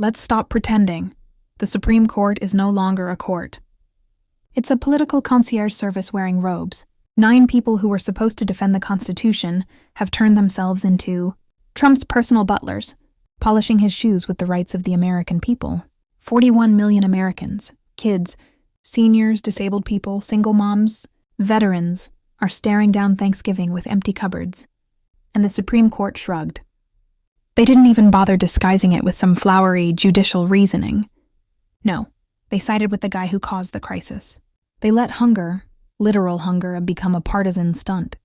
Let's stop pretending. The Supreme Court is no longer a court. It's a political concierge service wearing robes. 9 people who were supposed to defend the Constitution have turned themselves into Trump's personal butlers, polishing his shoes with the rights of the American people. 41 million Americans, kids, seniors, disabled people, single moms, veterans, are staring down Thanksgiving with empty cupboards. And the Supreme Court shrugged. They didn't even bother disguising it with some flowery judicial reasoning. No, they sided with the guy who caused the crisis. They let hunger, literal hunger, become a partisan stunt.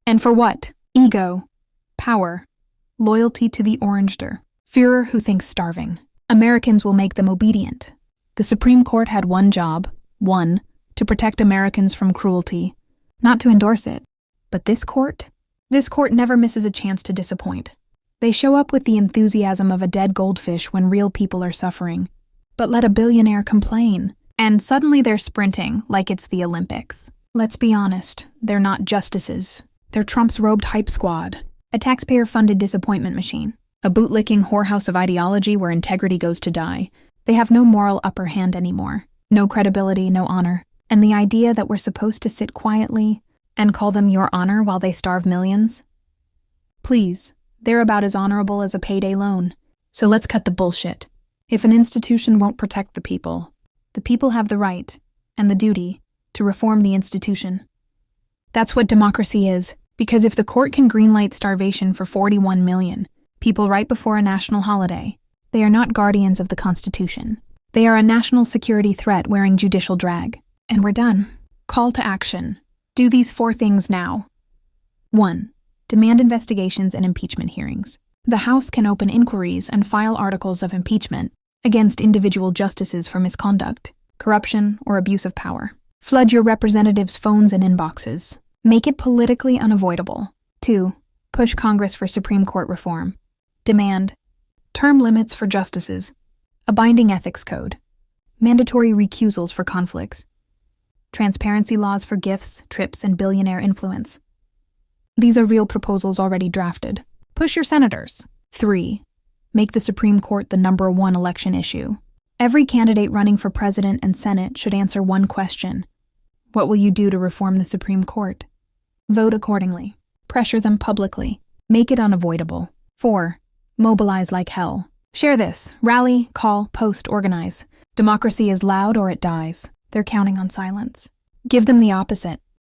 And for what? Ego, power, loyalty to the orangeder, Führer who thinks starving. Americans will make them obedient. The Supreme Court had one job, to protect Americans from cruelty, not to endorse it. But this court never misses a chance to disappoint. They show up with the enthusiasm of a dead goldfish when real people are suffering. But let a billionaire complain, and suddenly they're sprinting like it's the Olympics. Let's be honest, they're not justices. They're Trump's robed hype squad, a taxpayer-funded disappointment machine, a bootlicking whorehouse of ideology where integrity goes to die. They have no moral upper hand anymore, no credibility, no honor, and the idea that we're supposed to sit quietly and call them your honor while they starve millions? Please, they're about as honorable as a payday loan. So let's cut the bullshit. If an institution won't protect the people have the right and the duty to reform the institution. That's what democracy is, because if the court can greenlight starvation for 41 million people right before a national holiday, they are not guardians of the Constitution. They are a national security threat wearing judicial drag. And we're done. Call to action. Do these 4 things now. 1. Demand investigations and impeachment hearings. The House can open inquiries and file articles of impeachment against individual justices for misconduct, corruption, or abuse of power. Flood your representatives' phones and inboxes. Make it politically unavoidable. 2. Push Congress for Supreme Court reform. Demand term limits for justices, a binding ethics code, mandatory recusals for conflicts, transparency laws for gifts, trips, and billionaire influence. These are real proposals already drafted. Push your senators. 3. Make the Supreme Court the number 1 election issue. Every candidate running for president and Senate should answer one question. What will you do to reform the Supreme Court? Vote accordingly. Pressure them publicly. Make it unavoidable. 4. Mobilize like hell. Share this. Rally, call, post, organize. Democracy is loud or it dies. They're counting on silence. Give them the opposite.